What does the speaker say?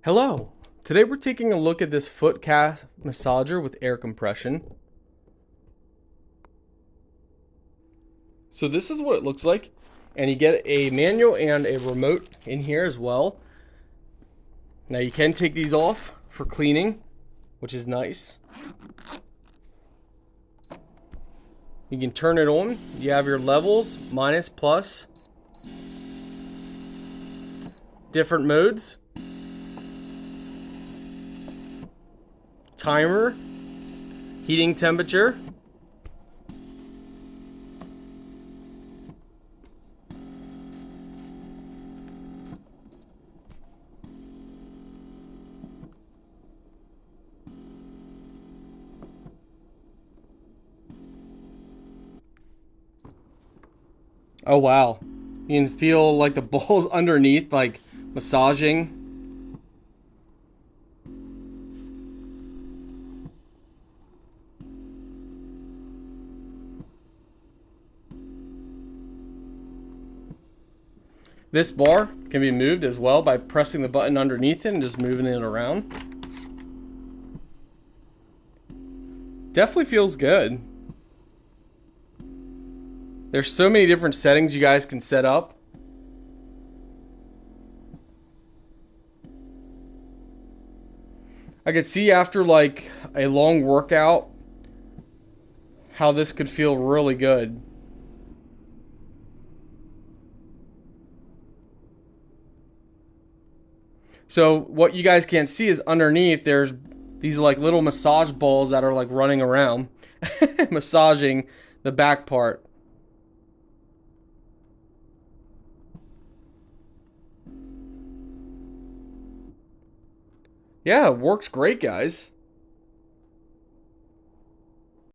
Hello! Today we're taking a look at this foot calf massager with air compression. So this is what it looks like, and you get a manual and a remote in here as well. Now you can take these off for cleaning, which is nice. You can turn it on. You have your levels, minus, plus. Different modes. Timer. Heating temperature. Oh wow. You can feel like the balls underneath, like massaging. This bar can be moved as well by pressing the button underneath it and just moving it around. Definitely feels good. There's so many different settings you guys can set up. I could see after like a long workout how this could feel really good. So what you guys can't see is underneath there's these like little massage balls that are like running around massaging the back part. Yeah, it works great, guys.